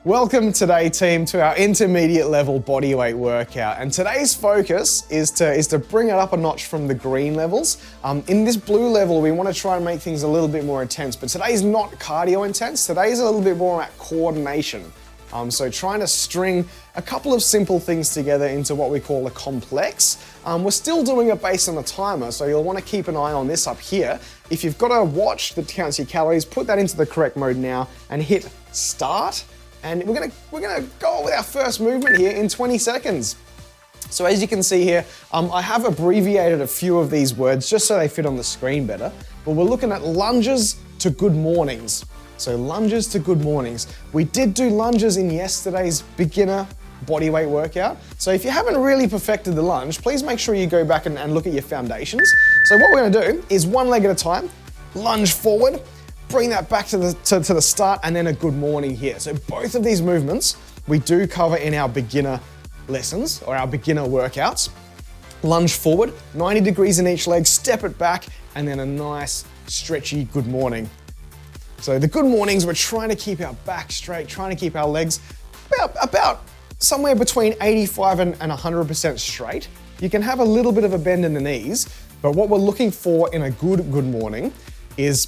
Welcome today, team, to our intermediate level bodyweight workout. And today's focus is to bring it up a notch from the green levels. In this blue level, we want to try and make things a little bit more intense, but today's not cardio intense. Today's a little bit more about coordination. So trying to string a couple of simple things together into what we call a complex. We're still doing it based on a timer, so you'll want to keep an eye on this up here. If you've got a watch that counts your calories, put that into the correct mode now and hit start. And we're gonna go with our first movement here in 20 seconds. So as you can see here, I have abbreviated a few of these words just so they fit on the screen better, but we're looking at lunges to good mornings. So lunges to good mornings. We did do lunges in yesterday's beginner bodyweight workout. So if you haven't really perfected the lunge, please make sure you go back and look at your foundations. So what we're gonna do is one leg at a time, lunge forward, bring that back to the start, and then a good morning here. So both of these movements we do cover in our beginner lessons or our beginner workouts. Lunge forward, 90 degrees in each leg, step it back, and then a nice stretchy good morning. So the good mornings, we're trying to keep our back straight, trying to keep our legs about somewhere between 85 and 100% straight. You can have a little bit of a bend in the knees, but what we're looking for in a good morning is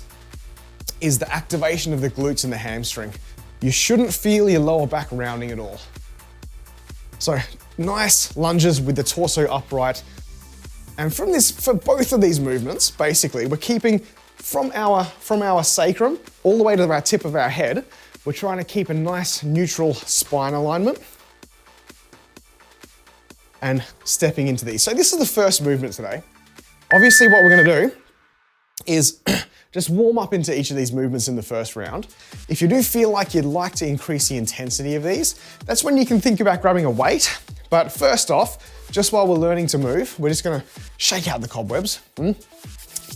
the activation of the glutes and the hamstring. You shouldn't feel your lower back rounding at all. So nice lunges with the torso upright. And for both of these movements, basically, we're keeping from our sacrum all the way to our tip of our head, we're trying to keep a nice neutral spine alignment and stepping into these. So this is the first movement today. Obviously what we're gonna do is just warm up into each of these movements in the first round. If you do feel like you'd like to increase the intensity of these, that's when you can think about grabbing a weight. But first off, just while we're learning to move, we're just gonna shake out the cobwebs.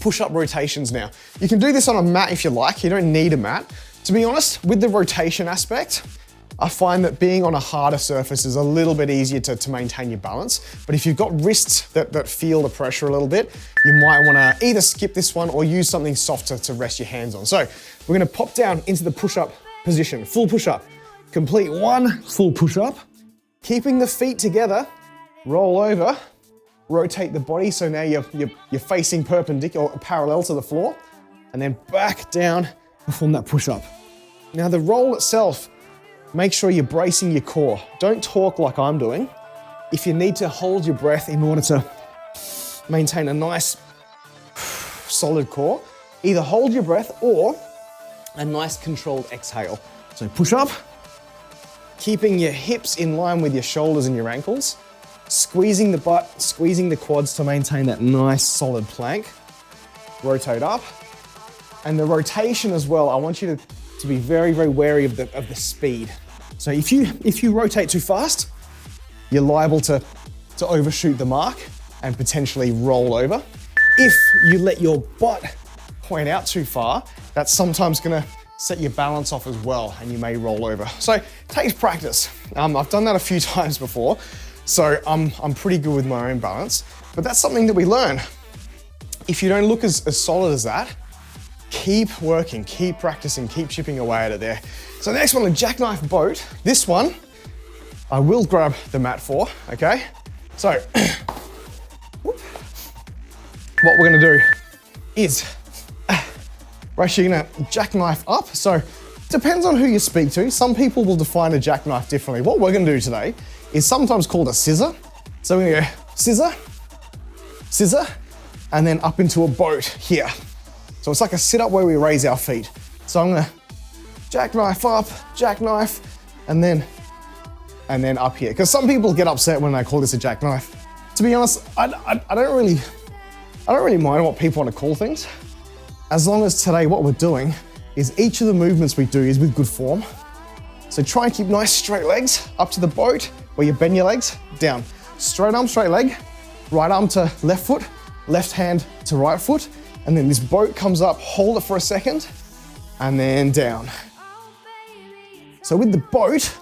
Push-up rotations now. You can do this on a mat if you like, you don't need a mat. To be honest, with the rotation aspect, I find that being on a harder surface is a little bit easier to maintain your balance. But if you've got wrists that feel the pressure a little bit, you might wanna either skip this one or use something softer to rest your hands on. So we're gonna pop down into the push-up position, full push-up. Complete one full push-up. Keeping the feet together, roll over, rotate the body so now you're facing perpendicular, parallel to the floor, and then back down, perform that push-up. Now the roll itself, make sure you're bracing your core. Don't talk like I'm doing. If you need to hold your breath in order to maintain a nice solid core, either hold your breath or a nice controlled exhale. So push up, keeping your hips in line with your shoulders and your ankles, squeezing the butt, squeezing the quads to maintain that nice solid plank. Rotate up. And the rotation as well, I want you to be very, very wary of the speed. So if you rotate too fast, you're liable to overshoot the mark and potentially roll over. If you let your butt point out too far, that's sometimes gonna set your balance off as well and you may roll over. So it takes practice. I've done that a few times before, so I'm pretty good with my own balance, but that's something that we learn. If you don't look as solid as that, keep working, keep practicing, keep chipping away at it there. So the next one, a jackknife boat. This one, I will grab the mat for, okay? So, what we're gonna do is, right, you're gonna jackknife up. So, depends on who you speak to. Some people will define a jackknife differently. What we're gonna do today is sometimes called a scissor. So we're gonna go scissor, scissor, and then up into a boat here. So it's like a sit-up where we raise our feet. So I'm gonna jackknife up, jackknife, and then up here. Because some people get upset when I call this a jackknife. To be honest, I don't really mind what people want to call things. As long as today what we're doing is each of the movements we do is with good form. So try and keep nice straight legs up to the boat where you bend your legs, down. Straight arm, straight leg, right arm to left foot, left hand to right foot, and then this boat comes up, hold it for a second, and then down. So with the boat,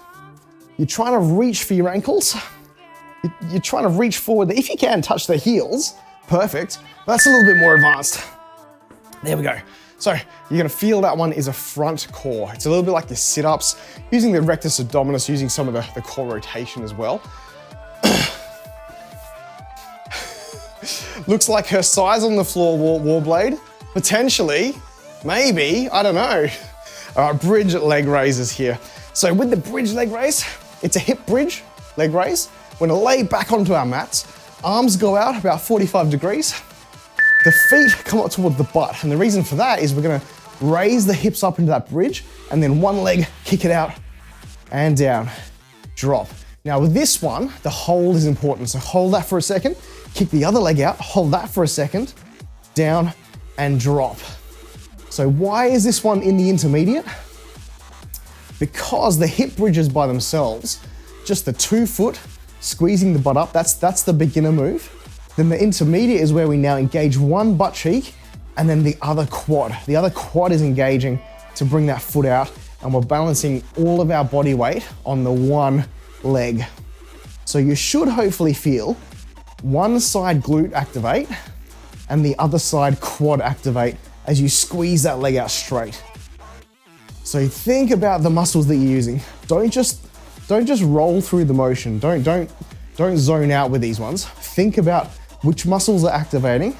you're trying to reach for your ankles. You're trying to reach forward. If you can, touch the heels, perfect. That's a little bit more advanced. There we go. So you're gonna feel that one is a front core. It's a little bit like your sit-ups, using the rectus abdominis, using some of the core rotation as well. Looks like her size on the floor, Warblade. Potentially, maybe, I don't know. All right, bridge leg raises here. So with the bridge leg raise, it's a hip bridge leg raise. We're gonna lay back onto our mats. Arms go out about 45 degrees. The feet come up towards the butt. And the reason for that is we're gonna raise the hips up into that bridge and then one leg, kick it out and down, drop. Now with this one, the hold is important. So hold that for a second, kick the other leg out, hold that for a second, down and drop. So why is this one in the intermediate? Because the hip bridges by themselves, just the 2 foot, squeezing the butt up, that's the beginner move. Then the intermediate is where we now engage one butt cheek and then the other quad. The other quad is engaging to bring that foot out and we're balancing all of our body weight on the one leg. So you should hopefully feel one side glute activate and the other side quad activate as you squeeze that leg out straight. So think about the muscles that you're using. Don't just roll through the motion. Don't zone out with these ones. Think about which muscles are activating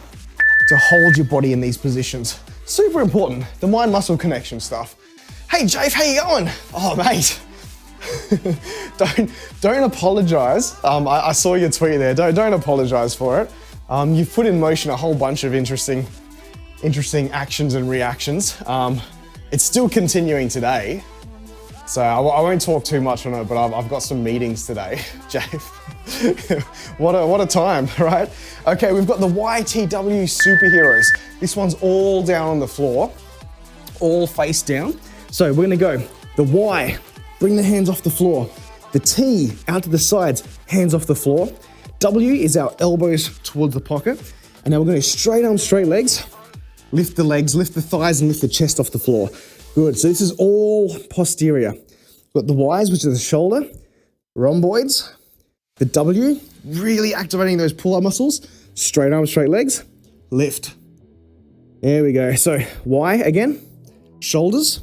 to hold your body in these positions. Super important, the mind-muscle connection stuff. Hey Jafe, how you going? Oh mate, don't apologize. I saw your tweet there, don't apologize for it. You've put in motion a whole bunch of interesting actions and reactions. It's still continuing today. So I won't talk too much on it, but I've got some meetings today, Jafe. what a time, right? Okay, we've got the YTW superheroes. This one's all down on the floor, all face down. So we're gonna go, the Y, bring the hands off the floor. The T, out to the sides, hands off the floor. W is our elbows towards the pocket. And now we're gonna straight arms, straight legs. Lift the legs, lift the thighs, and lift the chest off the floor. Good, so this is all posterior. We've got the Ys, which is the shoulder, rhomboids, the W, really activating those pull-up muscles, straight arms, straight legs, lift. There we go. So Y again, shoulders,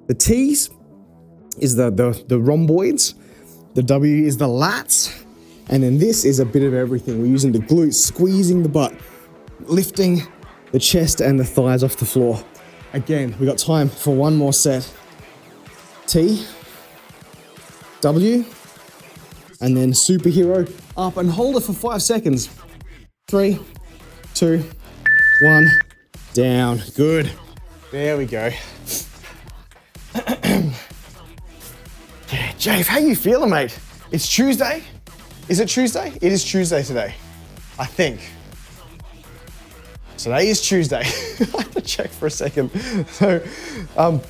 the T's is the rhomboids, the W is the lats, and then this is a bit of everything. We're using the glutes, squeezing the butt, lifting the chest and the thighs off the floor. Again, we got time for one more set. T, W, and then superhero up and hold it for 5 seconds. 3, 2, 1, down. Good. There we go. Yeah, Jafe, how you feeling, mate? It's Tuesday. Is it Tuesday? It is Tuesday today, I think. Today is Tuesday. I have to check for a second. So, are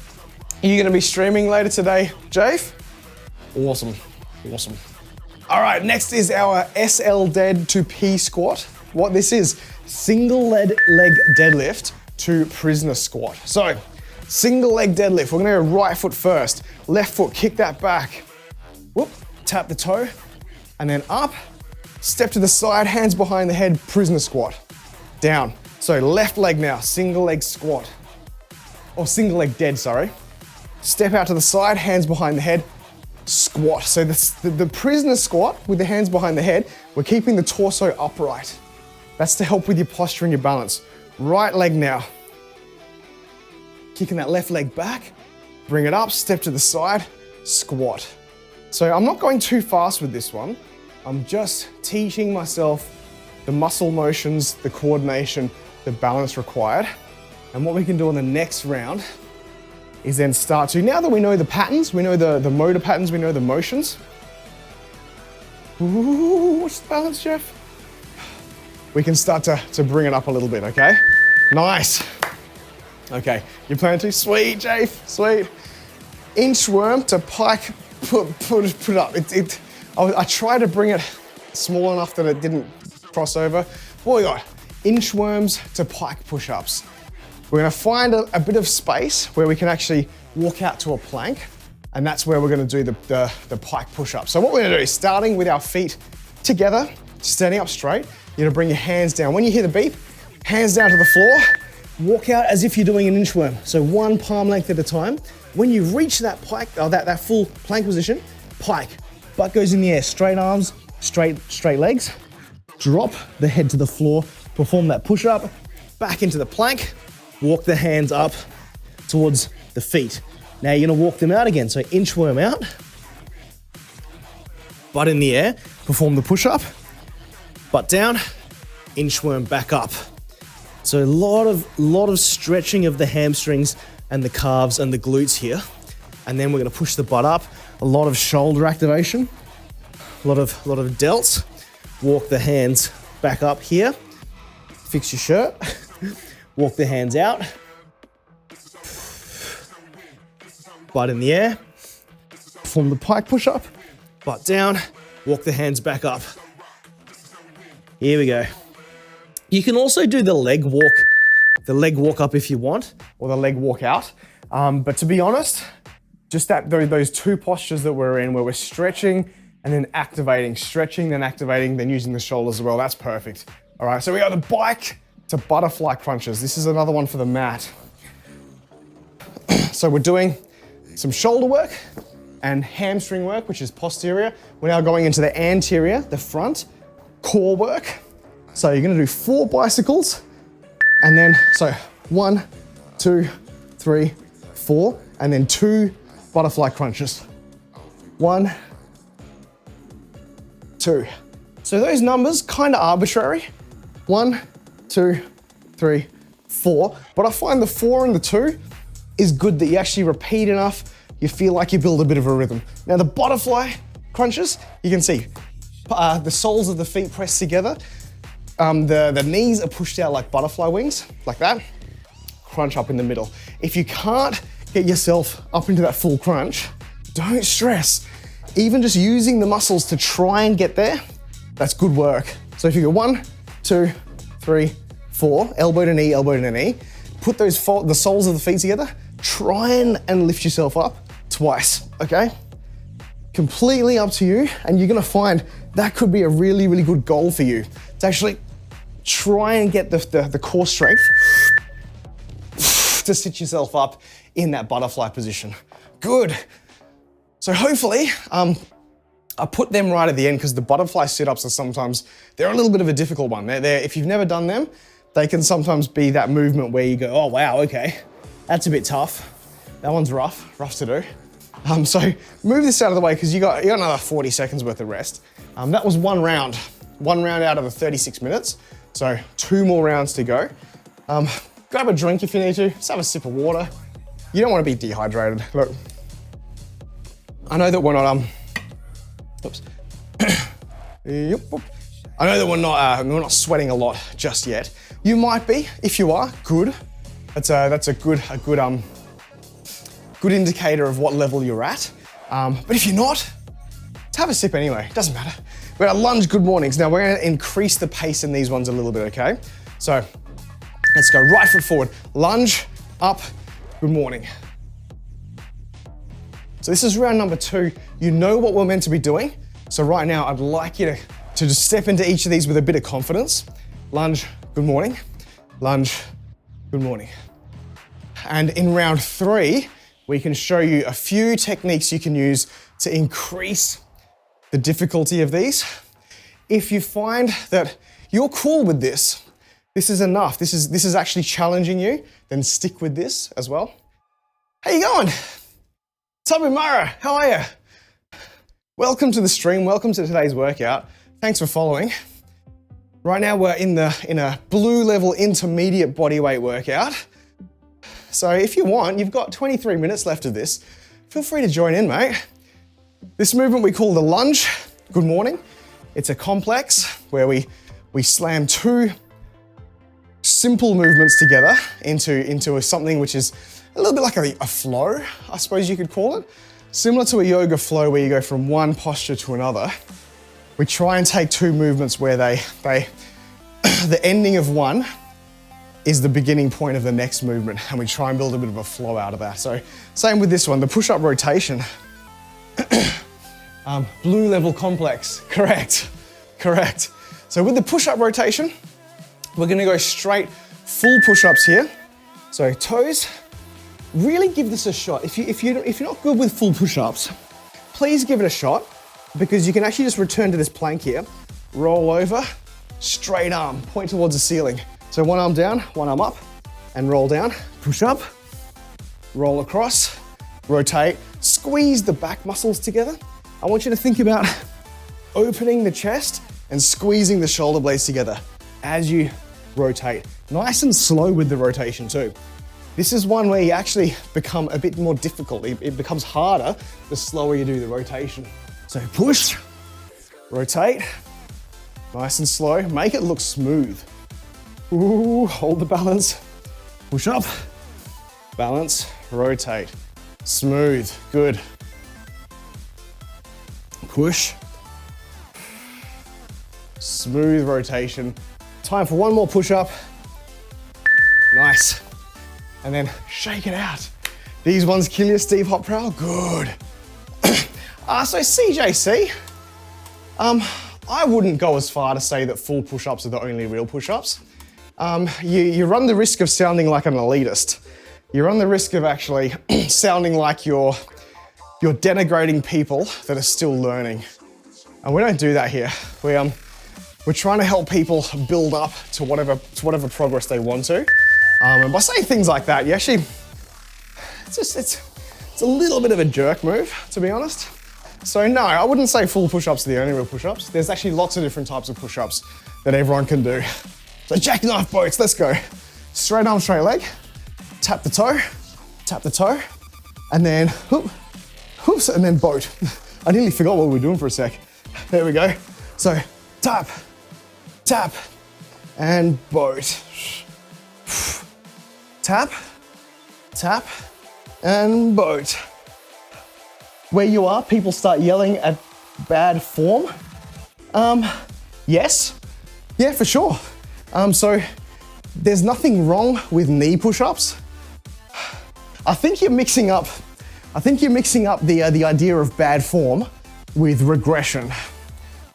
you gonna be streaming later today, Jafe? Awesome, awesome. All right, next is our SL dead to P squat. What this is, single leg deadlift to prisoner squat. So, single leg deadlift, we're gonna go right foot first, left foot, kick that back. Whoop, tap the toe, and then up, step to the side, hands behind the head, prisoner squat, down. So left leg now, single leg squat, or single leg dead, sorry. Step out to the side, hands behind the head, squat. So the prisoner squat with the hands behind the head, we're keeping the torso upright. That's to help with your posture and your balance. Right leg now. Kicking that left leg back, bring it up, step to the side, squat. So I'm not going too fast with this one. I'm just teaching myself the muscle motions, the coordination, the balance required. And what we can do on the next round is then start to, now that we know the patterns, we know the motor patterns, we know the motions. Ooh, what's the balance, Jeff? We can start to bring it up a little bit, okay? Nice. Okay, you plan to? Sweet, Jafe, sweet. Inchworm to pike, put up. I try to bring it small enough that it didn't cross over. What we got? Inchworms to pike push-ups. We're gonna find a bit of space where we can actually walk out to a plank, and that's where we're gonna do the pike push-up. So what we're gonna do is starting with our feet together, standing up straight, you're gonna bring your hands down. When you hear the beep, hands down to the floor, walk out as if you're doing an inchworm. So one palm length at a time. When you reach that pike, or that full plank position, pike, butt goes in the air, straight arms, straight legs, drop the head to the floor, perform that push up, back into the plank, walk the hands up towards the feet. Now you're gonna walk them out again. So inchworm out, butt in the air, perform the push up, butt down, inchworm back up. So a lot of stretching of the hamstrings and the calves and the glutes here. And then we're gonna push the butt up, a lot of shoulder activation, a lot of delts. Walk the hands back up here, fix your shirt, walk the hands out, butt in the air, perform the pike push up, butt down, walk the hands back up. Here we go. You can also do the leg walk up if you want, or the leg walk out. But to be honest, just those two postures that we're in, where we're stretching and then activating, stretching, then activating, then using the shoulders as well, that's perfect. All right, so we got the bike to butterfly crunches. This is another one for the mat. So we're doing some shoulder work and hamstring work, which is posterior. We're now going into the anterior, the front, core work. So you're gonna do 4 bicycles, and then, so 1, 2, 3, 4, and then 2 butterfly crunches. 1, 2. So those numbers kind of arbitrary. 1, 2, 3, 4. But I find the 4 and the 2 is good, that you actually repeat enough, you feel like you build a bit of a rhythm. Now the butterfly crunches, you can see the soles of the feet pressed together. The knees are pushed out like butterfly wings, like that. Crunch up in the middle. If you can't get yourself up into that full crunch, don't stress. Even just using the muscles to try and get there, that's good work. So if you go 1, 2, 3, 4, elbow to knee, put the soles of the feet together, try and lift yourself up twice, okay? Completely up to you, and you're gonna find that could be a really, really good goal for you, to actually try and get the core strength to sit yourself up in that butterfly position. Good. So hopefully, I put them right at the end, because the butterfly sit-ups are sometimes, they're a little bit of a difficult one. If you've never done them, they can sometimes be that movement where you go, oh wow, okay, that's a bit tough. That one's rough to do. So move this out of the way, because you got another 40 seconds worth of rest. That was one round out of the 36 minutes. So 2 more rounds to go. Grab a drink if you need to, just have a sip of water. You don't want to be dehydrated. Look, I know that we're not, oops. Yep. I know that we're not sweating a lot just yet. You might be. If you are, good. That's a good indicator of what level you're at. But if you're not, just have a sip anyway. Doesn't matter. We're gonna lunge good mornings. Now we're gonna increase the pace in these ones a little bit, okay? So let's go right foot forward. Lunge, up, good morning. So this is round number 2. You know what we're meant to be doing. So right now, I'd like you to just step into each of these with a bit of confidence. Lunge, good morning. Lunge, good morning. And in round 3, we can show you a few techniques you can use to increase the difficulty of these. If you find that you're cool with this is enough, this is actually challenging you, then stick with this as well. How you going? What's up, Imara? How are you? Welcome to the stream, welcome to today's workout. Thanks for following. Right now we're in a blue level intermediate bodyweight workout. So if you want, you've got 23 minutes left of this. Feel free to join in, mate. This movement we call the lunge, good morning. It's a complex where we slam 2 simple movements together into something which is a little bit like a flow, I suppose you could call it. Similar to a yoga flow where you go from one posture to another. We try and take 2 movements where the ending of one is the beginning point of the next movement, and we try and build a bit of a flow out of that. So same with this one, the push-up rotation. Blue level complex, correct. So with the push-up rotation, we're gonna go straight full push-ups here. So toes, really give this a shot. If you're not good with full push-ups, please give it a shot, because you can actually just return to this plank here, roll over, straight arm, point towards the ceiling. So one arm down, one arm up, and roll down, push up, roll across, rotate, squeeze the back muscles together. I want you to think about opening the chest and squeezing the shoulder blades together as you rotate. Nice and slow with the rotation too. This is one where you actually become a bit more difficult. It becomes harder the slower you do the rotation. So push, rotate, nice and slow. Make it look smooth. Ooh, hold the balance. Push up, balance, rotate. Smooth, good. Push. Smooth rotation. Time for one more push up. Nice. And then shake it out. These ones kill you, Steve Hot Prowl. Good. So CJC, I wouldn't go as far to say that full push-ups are the only real push-ups. You run the risk of sounding like an elitist. You run the risk of actually sounding like you're denigrating people that are still learning. And we don't do that here. We're trying to help people build up to whatever progress they want to. And by saying things like that, you actually, it's a little bit of a jerk move, to be honest. So no, I wouldn't say full push-ups are the only real push-ups. There's actually lots of different types of push-ups that everyone can do. So jackknife boats, let's go. Straight arm, straight leg, tap the toe, and then hoops, and then boat. I nearly forgot what we were doing for a sec. There we go. So tap, tap, and boat. Tap, tap, and boat. Where you are, people start yelling at bad form. Yes, yeah, for sure. So there's nothing wrong with knee push-ups. I think you're mixing up the idea of bad form with regression.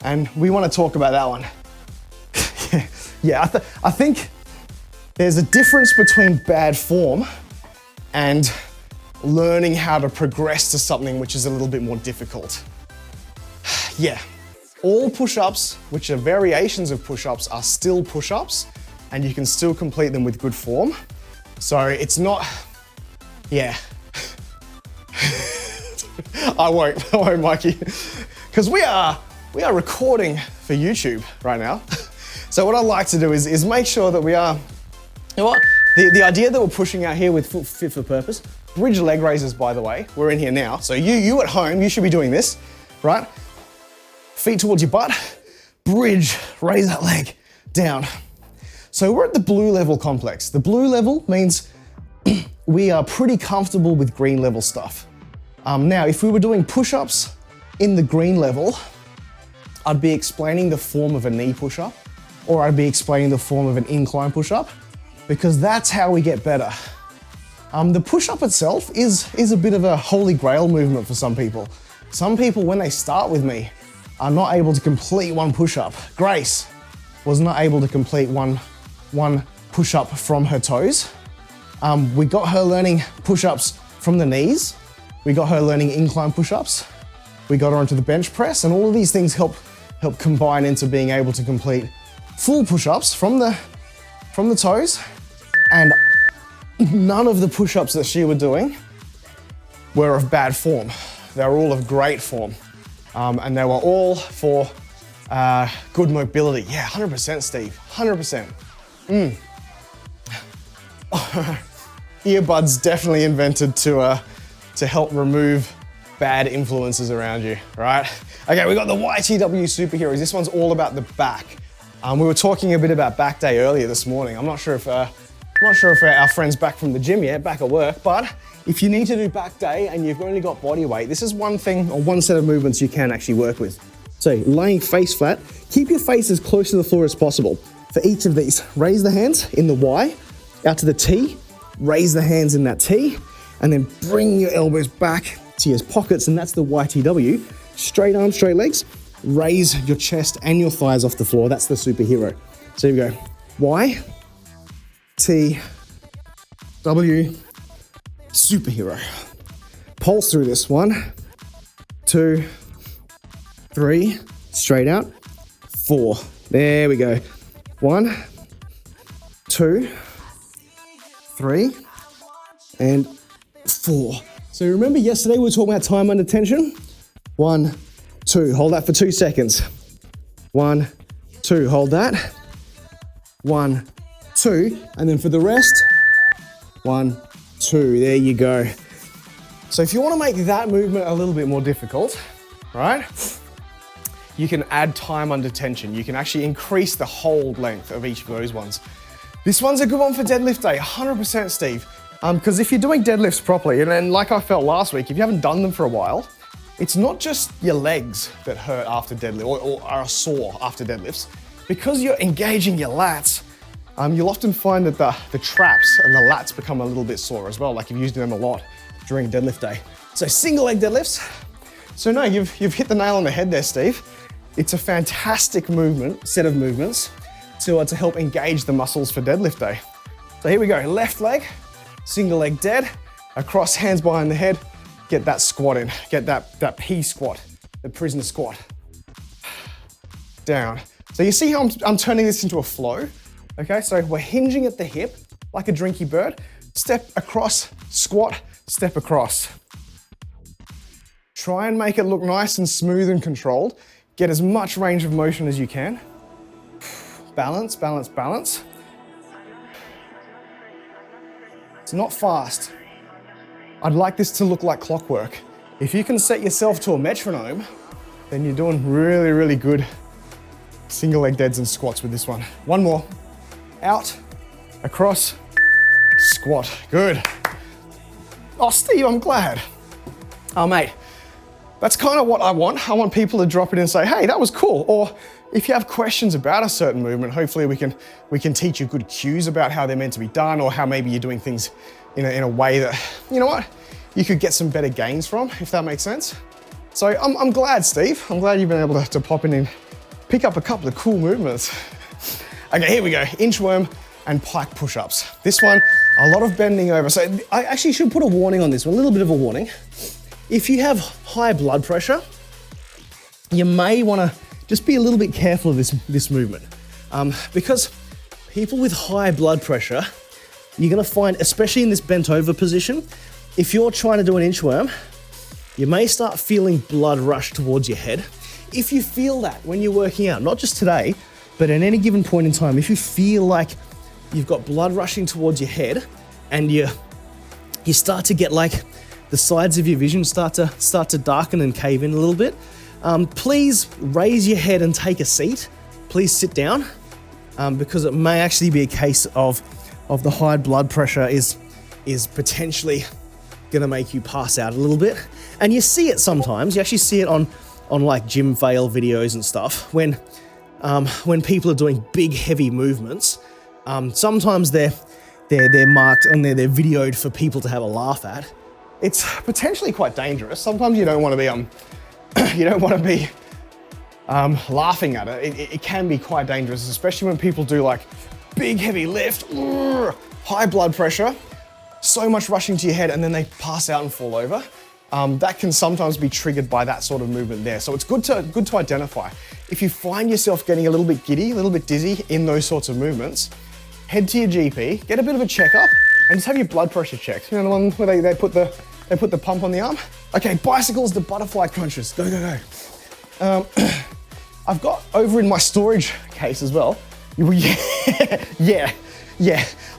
And we want to talk about that one. I think there's a difference between bad form and learning how to progress to something which is a little bit more difficult. Yeah, all push-ups, which are variations of push-ups, are still push-ups, and you can still complete them with good form. So it's not, yeah. I won't, Mikey. Because we are recording for YouTube right now. So what I'd like to do is make sure that we are, you know what? The idea that we're pushing out here with fit for purpose, bridge leg raises, by the way, we're in here now. So you at home, you should be doing this, right? Feet towards your butt, bridge, raise that leg, down. So we're at the blue level complex. The blue level means we are pretty comfortable with green level stuff. Now, if we were doing push-ups in the green level, I'd be explaining the form of a knee push-up, or I'd be explaining the form of an incline push-up, because that's how we get better. The push-up itself is a bit of a holy grail movement for some people. Some people, when they start with me, are not able to complete one push-up. Grace was not able to complete one push-up from her toes. We got her learning push-ups from the knees. We got her learning incline push-ups. We got her onto the bench press, and all of these things help combine into being able to complete full push-ups from the toes. And none of the push-ups that she was doing were of bad form. They were all of great form. And they were all for good mobility. Yeah, 100%, Steve, 100%. Earbuds definitely invented to help remove bad influences around you, right? Okay, we got the YTW superheroes. This one's all about the back. We were talking a bit about back day earlier this morning. I'm not sure if our friend's back from the gym yet, back at work, but if you need to do back day and you've only got body weight, this is one thing or one set of movements you can actually work with. So laying face flat, keep your face as close to the floor as possible. For each of these, raise the hands in the Y, out to the T, raise the hands in that T, and then bring your elbows back to your pockets, and that's the YTW. Straight arms, straight legs, raise your chest and your thighs off the floor. That's the superhero. So here we go. Y, T, W, superhero. Pulse through this. 1, 2, 3, straight out. 4. There we go. 1, 2, 3, and 4. So remember yesterday we were talking about time under tension? 1, 2, hold that for 2 seconds. 1, 2, hold that. 1, 2, and then for the rest, 1, 2, there you go. So if you want to make that movement a little bit more difficult, right? You can add time under tension. You can actually increase the hold length of each of those ones. This one's a good one for deadlift day, 100% Steve. Because if you're doing deadlifts properly, and then like I felt last week, if you haven't done them for a while, it's not just your legs that hurt after deadlift or are sore after deadlifts. Because you're engaging your lats, you'll often find that the traps and the lats become a little bit sore as well, like you've used them a lot during deadlift day. So single leg deadlifts. So no, you've hit the nail on the head there, Steve. It's a fantastic set of movements to help engage the muscles for deadlift day. So here we go, left leg, single leg dead, across, hands behind the head, get that squat in, get that P squat, the prisoner squat. Down. So you see how I'm turning this into a flow? Okay, so we're hinging at the hip like a drinky bird, step across, squat, step across. Try and make it look nice and smooth and controlled. Get as much range of motion as you can. Balance, balance, balance. It's not fast. I'd like this to look like clockwork. If you can set yourself to a metronome, then you're doing really, really good single leg deads and squats with this one. One more. Out, across, squat. Good. Oh, Steve, I'm glad. Oh, mate. That's kind of what I want. I want people to drop it and say, hey, that was cool. Or if you have questions about a certain movement, hopefully we can teach you good cues about how they're meant to be done, or how maybe you're doing things in a way that, you know what, you could get some better gains from, if that makes sense. So I'm glad, Steve. I'm glad you've been able to pop in and pick up a couple of cool movements. Okay, here we go. Inchworm and pike push-ups. This one, a lot of bending over. So I actually should put a warning on this one, a little bit of a warning. If you have high blood pressure, you may want to just be a little bit careful of this movement. Because people with high blood pressure, you're going to find, especially in this bent over position, if you're trying to do an inchworm, you may start feeling blood rush towards your head. If you feel that when you're working out, not just today, but at any given point in time, if you feel like you've got blood rushing towards your head and you start to get like the sides of your vision start to darken and cave in a little bit, please raise your head and take a seat. Please sit down, because it may actually be a case of the high blood pressure is potentially gonna make you pass out a little bit. And you see it sometimes. You actually see it on like gym fail videos and stuff when people are doing big heavy movements. Sometimes they're marked and they're videoed for people to have a laugh at. It's potentially quite dangerous. Sometimes you don't want to be laughing at it. It can be quite dangerous, especially when people do like big heavy lift, high blood pressure, so much rushing to your head, and then they pass out and fall over. That can sometimes be triggered by that sort of movement there. So it's good to identify. If you find yourself getting a little bit giddy, a little bit dizzy in those sorts of movements, head to your GP, get a bit of a checkup, and just have your blood pressure checked. You know, the one where they put the pump on the arm? Okay, bicycles, the butterfly crunches. Go, go, go. I've got over in my storage case as well. Yeah.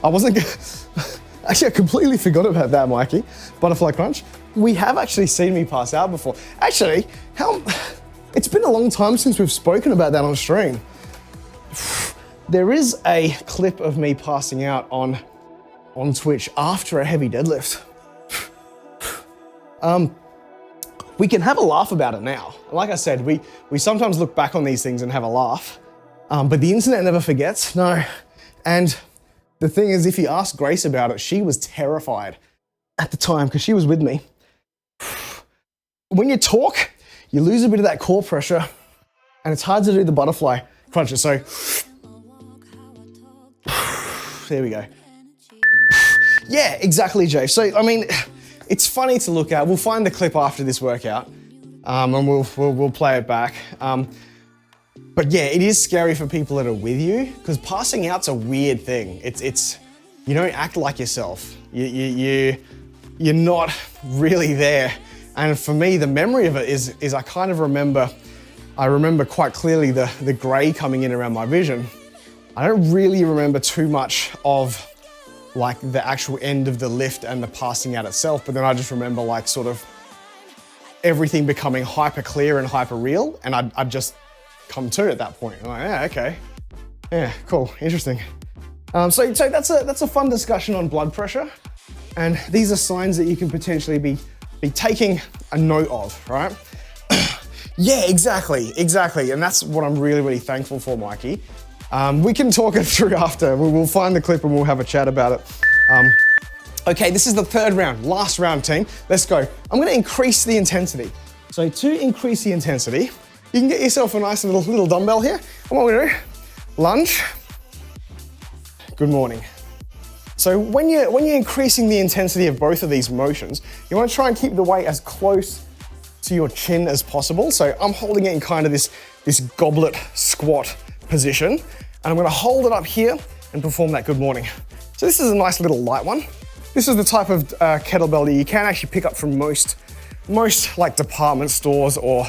I wasn't gonna... Actually, I completely forgot about that, Mikey. Butterfly crunch. We have actually seen me pass out before. Actually, it's been a long time since we've spoken about that on stream. There is a clip of me passing out on Twitch after a heavy deadlift. We can have a laugh about it now. Like I said, we sometimes look back on these things and have a laugh, but the internet never forgets, no. And the thing is, if you ask Grace about it, she was terrified at the time because she was with me. When you talk, you lose a bit of that core pressure and it's hard to do the butterfly crunches. So there we go. Yeah, exactly, Jay. So, I mean, it's funny to look at. We'll find the clip after this workout, and we'll play it back. But yeah, it is scary for people that are with you, because passing out's a weird thing. It's you don't act like yourself. You're not really there. And for me, the memory of it is I kind of remember quite clearly the gray coming in around my vision. I don't really remember too much of like the actual end of the lift and the passing out itself, but then I just remember like sort of everything becoming hyper clear and hyper real, and I'd just come to at that point. I'm like, yeah, okay. Yeah, cool, interesting. So that's a fun discussion on blood pressure, and these are signs that you can potentially be taking a note of, right? Yeah, exactly, and that's what I'm really, really thankful for, Mikey. We can talk it through after. We'll find the clip and we'll have a chat about it. Okay, this is the third round, last round, team. Let's go. I'm gonna increase the intensity. So to increase the intensity, you can get yourself a nice little dumbbell here. And what we're gonna do, lunge. Good morning. So when you're increasing the intensity of both of these motions, you wanna try and keep the weight as close to your chin as possible. So I'm holding it in kind of this goblet squat position, and I'm gonna hold it up here and perform that good morning. So this is a nice little light one. This is the type of kettlebell that you can actually pick up from most like department stores or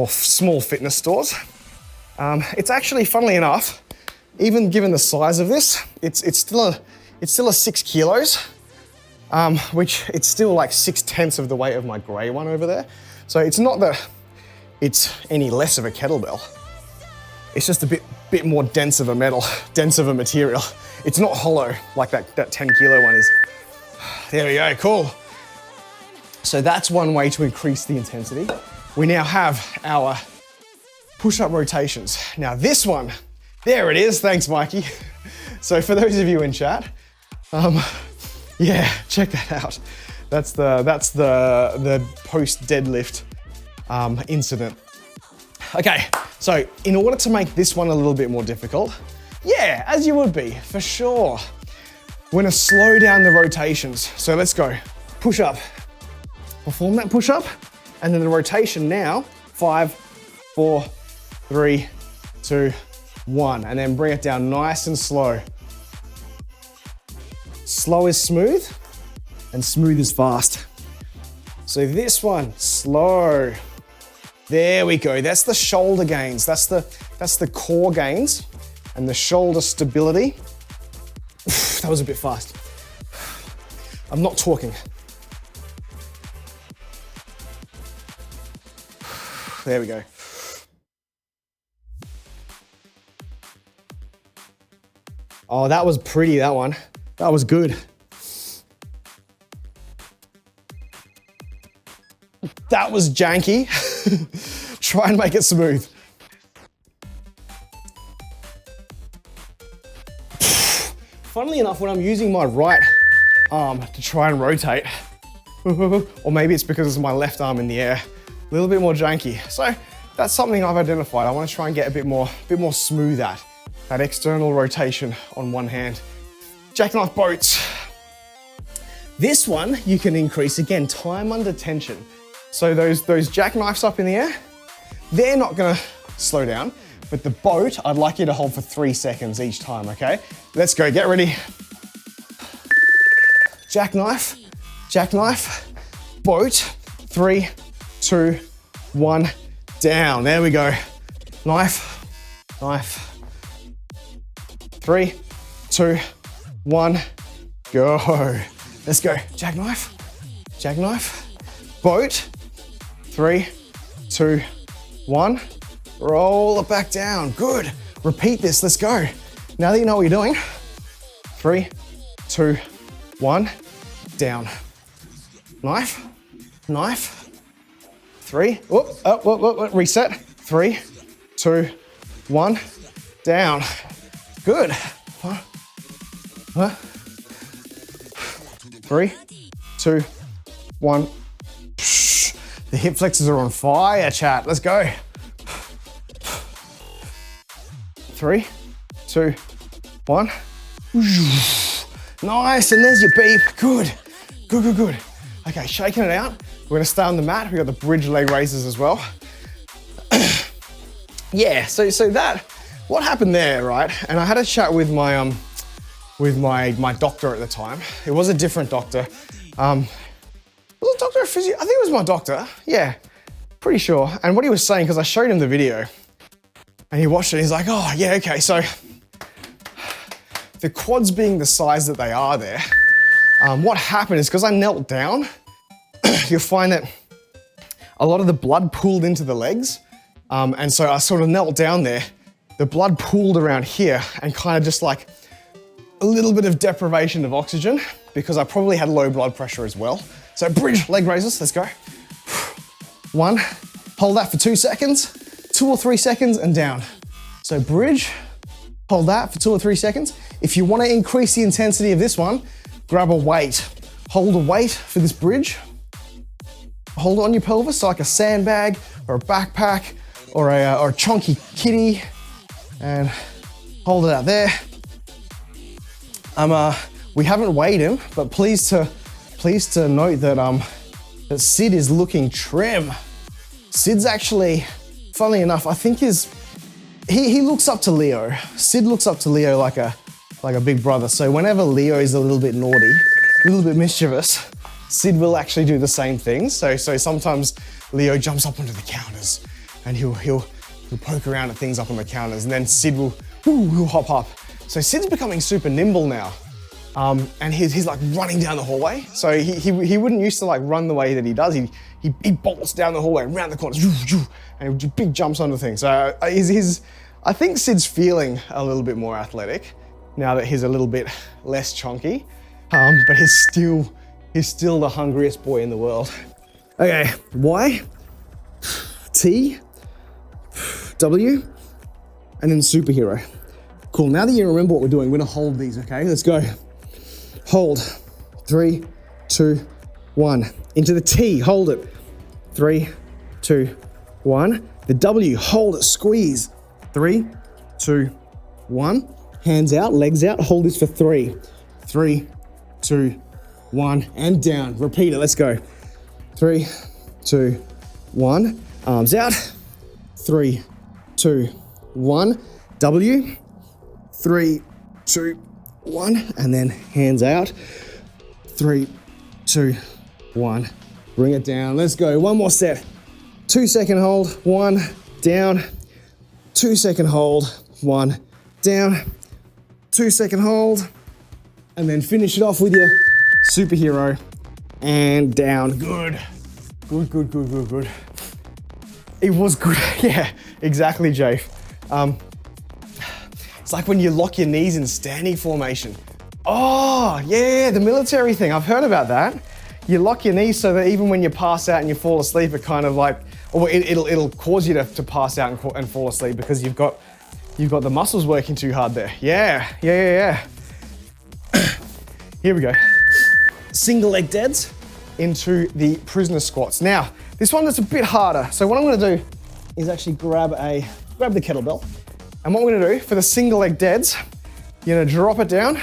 small fitness stores. It's actually, funnily enough, even given the size of this, it's still a 6 kilos, which it's still like 6/10 of the weight of my gray one over there. So it's not that it's any less of a kettlebell. It's just a bit more dense of a material. It's not hollow like that 10 kilo one is. There we go, cool. So that's one way to increase the intensity. We now have our push-up rotations. Now this one, there it is, thanks Mikey. So for those of you in chat, yeah, check that out. That's the post deadlift incident. Okay, so in order to make this one a little bit more difficult, yeah, as you would be, for sure, we're gonna slow down the rotations. So let's go, push up. Perform that push up, and then the rotation now, 5, 4, 3, 2, 1, and then bring it down nice and slow. Slow is smooth, and smooth is fast. So this one, slow. There we go, that's the shoulder gains. That's the core gains and the shoulder stability. That was a bit fast. I'm not talking. There we go. Oh, that was pretty, that one. That was good. That was janky. Try and make it smooth. Funnily enough, when I'm using my right arm to try and rotate, or maybe it's because it's my left arm in the air, a little bit more janky. So that's something I've identified. I want to try and get a bit more smooth at that external rotation on one hand. Jackknife boats. This one you can increase, again, time under tension. So those jackknifes up in the air, they're not gonna slow down, but the boat, I'd like you to hold for 3 seconds each time, okay? Let's go, get ready. Jackknife, jackknife, boat, 3, 2, 1, down. There we go. Knife, knife. 3, 2, 1, go. Let's go. Jackknife, jackknife, boat. 3, 2, 1. Roll it back down. Good. Repeat this. Let's go. Now that you know what you're doing, 3, 2, 1, down. Knife, knife. 3. Whoop, reset. 3, 2, 1, down. Good. 3, 2, 1. The hip flexors are on fire, chat. Let's go. 3, 2, 1. Nice, and there's your beep. Good, good, good, good. Okay, shaking it out. We're gonna stay on the mat. We got the bridge leg raises as well. Yeah, so that, what happened there, right? And I had a chat with my doctor at the time. It was a different doctor. Was it doctor of physio? I think it was my doctor. Yeah, pretty sure. And what he was saying, because I showed him the video, and he watched it, he's like, oh yeah, okay, so the quads being the size that they are there, what happened is because I knelt down, you'll find that a lot of the blood pooled into the legs. And so I sort of knelt down there, the blood pooled around here and kind of just like a little bit of deprivation of oxygen because I probably had low blood pressure as well. So bridge leg raises, let's go. 1, hold that for 2 seconds, 2 or 3 seconds and down. So bridge, hold that for 2 or 3 seconds. If you want to increase the intensity of this one, grab a weight. Hold a weight for this bridge. Hold it on your pelvis, so like a sandbag or a backpack or a chunky kitty, and hold it out there. We haven't weighed him, but pleased to note that that Sid is looking trim. Sid's actually, funnily enough, I think he looks up to Leo. Sid looks up to Leo like a big brother. So whenever Leo is a little bit naughty, a little bit mischievous, Sid will actually do the same thing. So sometimes Leo jumps up onto the counters and he'll poke around at things up on the counters, and then Sid will hop up. So Sid's becoming super nimble now. And he's like running down the hallway. So he wouldn't used to like run the way that he does. He bolts down the hallway, around the corners, and he big jumps onto things. So I think Sid's feeling a little bit more athletic now that he's a little bit less chunky. But he's still the hungriest boy in the world. Okay, Y, T, W, and then superhero. Cool, now that you remember what we're doing, we're gonna hold these, okay? Let's go. Hold, 3, 2, 1. Into the T, hold it. 3, 2, 1. The W, hold it, squeeze. 3, 2, 1. Hands out, legs out, hold this for 3. 3, 2, 1, and down. Repeat it, let's go. 3, 2, 1. Arms out. 3, 2, 1. W. 3, 2, 1. And then hands out. 3, 2, 1. Bring it down. Let's go. One more set. 2 second hold. 1, down. 2 second hold. 1, down. 2 second hold. And then finish it off with your superhero and down. Good. Good, good, good, good, good. It was good. Yeah, exactly, Jafe. It's like when you lock your knees in standing formation. Oh, yeah, the military thing. I've heard about that. You lock your knees so that even when you pass out and you fall asleep, it kind of like, or it'll cause you to pass out and fall asleep because you've got the muscles working too hard there. Yeah. Here we go. Single leg deads into the prisoner squats. Now, this one is a bit harder. So what I'm gonna do is actually grab the kettlebell. And what we're gonna do for the single leg deads, you're gonna drop it down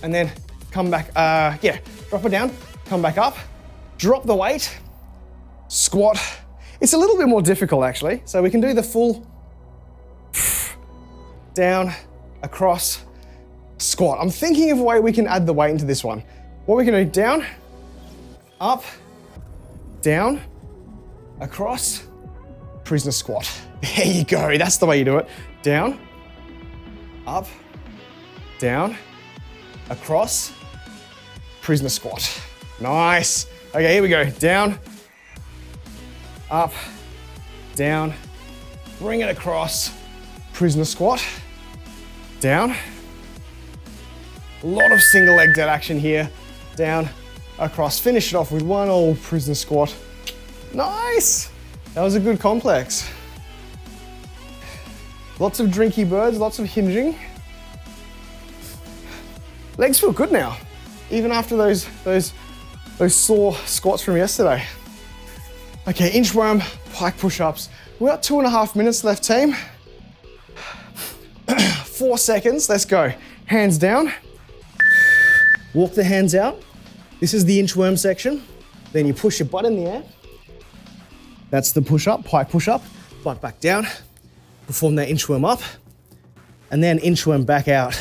and then come back, drop it down, come back up, drop the weight, squat. It's a little bit more difficult actually. So we can do the full down, across, squat. I'm thinking of a way we can add the weight into this one. What we can do, down, up, down, across, prisoner squat. There you go, that's the way you do it. Down, up, down, across, prisoner squat. Nice. Okay, here we go. Down, up, down, bring it across, prisoner squat, down. A lot of single leg dead action here. Down, across. Finish it off with one old prisoner squat. Nice. That was a good complex. Lots of drinky birds, lots of hinging. Legs feel good now, even after those sore squats from yesterday. Okay, inchworm, pike push-ups. We've got 2.5 minutes left, team. 4 seconds, let's go. hands down, walk the hands out. This is the inchworm section. Then you push your butt in the air. That's the push-up, pike push-up, butt back down, perform that inchworm up, and then inchworm back out.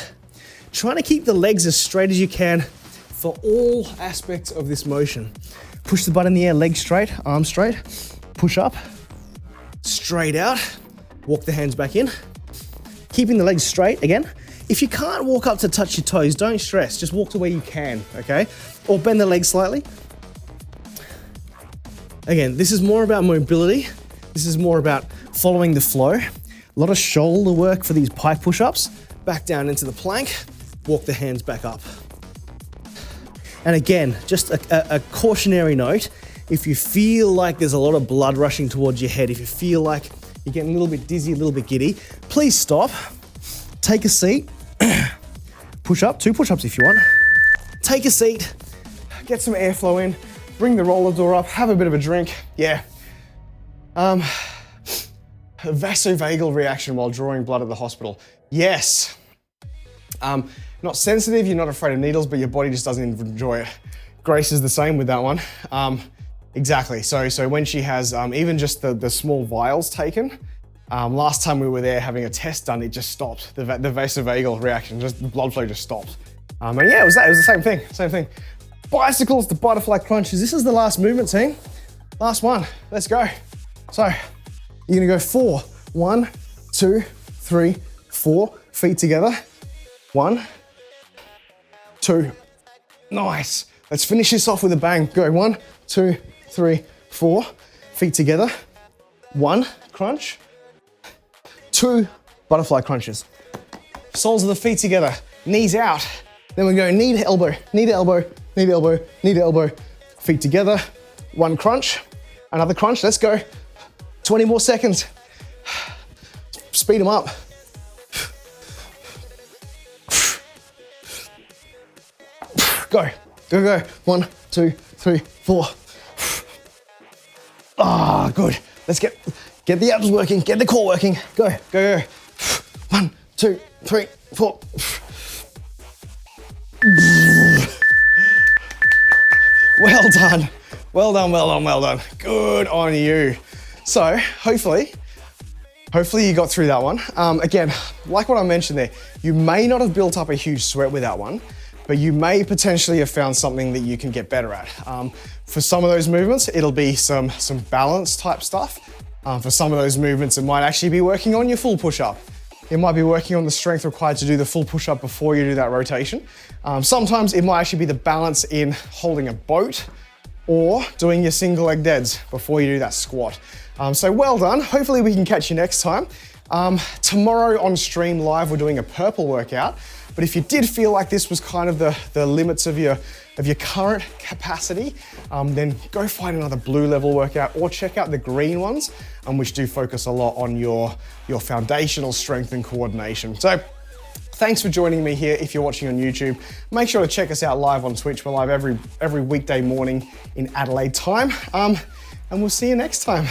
Trying to keep the legs as straight as you can for all aspects of this motion. Push the butt in the air, legs straight, arms straight, push up, straight out, walk the hands back in. Keeping the legs straight again. If you can't walk up to touch your toes, don't stress, just walk to where you can, okay? Or bend the legs slightly. Again, this is more about mobility. This is more about following the flow. A lot of shoulder work for these pike push-ups. Back down into the plank, walk the hands back up. And again, just a cautionary note, if you feel like there's a lot of blood rushing towards your head, if you feel like you're getting a little bit dizzy, a little bit giddy, please stop, take a seat, push up, 2 push-ups if you want. Take a seat, get some airflow in, bring the roller door up, have a bit of a drink. Yeah. A vasovagal reaction while drawing blood at the hospital. Yes. Not sensitive, you're not afraid of needles, but your body just doesn't enjoy it. Grace is the same with that one. Exactly, so when she has even just the small vials taken, last time we were there having a test done, it just stopped. The vasovagal reaction, just the blood flow just stopped. And yeah, it was the same thing. Bicycles, the butterfly crunches. This is the last movement, team. Last one, let's go. So, you're gonna go 4. 1, 2, 3, 4. Feet together. 1, 2. Nice. Let's finish this off with a bang. Go 1, 2, 3, 4. Feet together. 1, crunch. 2, butterfly crunches. Soles of the feet together. Knees out. Then we go knee to elbow, knee to elbow, knee to elbow, knee to elbow. Feet together. 1 crunch. Another crunch. Let's go. 20 more seconds. Speed them up. Go, go, go. 1, 2, 3, 4. Ah, good. Let's get the abs working, get the core working. Go, go, go. 1, 2, 3, 4. Well done. Well done, well done, well done. Good on you. So hopefully you got through that one. Again, like what I mentioned there, you may not have built up a huge sweat with that one, but you may potentially have found something that you can get better at. For some of those movements, it'll be some balance type stuff. For some of those movements, it might actually be working on your full push-up. It might be working on the strength required to do the full push-up before you do that rotation. Sometimes it might actually be the balance in holding a boat or doing your single leg deads before you do that squat. So well done. Hopefully we can catch you next time. Tomorrow on stream live, we're doing a purple workout. But if you did feel like this was kind of the limits of your current capacity, then go find another blue level workout or check out the green ones, which do focus a lot on your foundational strength and coordination. So thanks for joining me here. If you're watching on YouTube, make sure to check us out live on Twitch. We're live every weekday morning in Adelaide time. And we'll see you next time.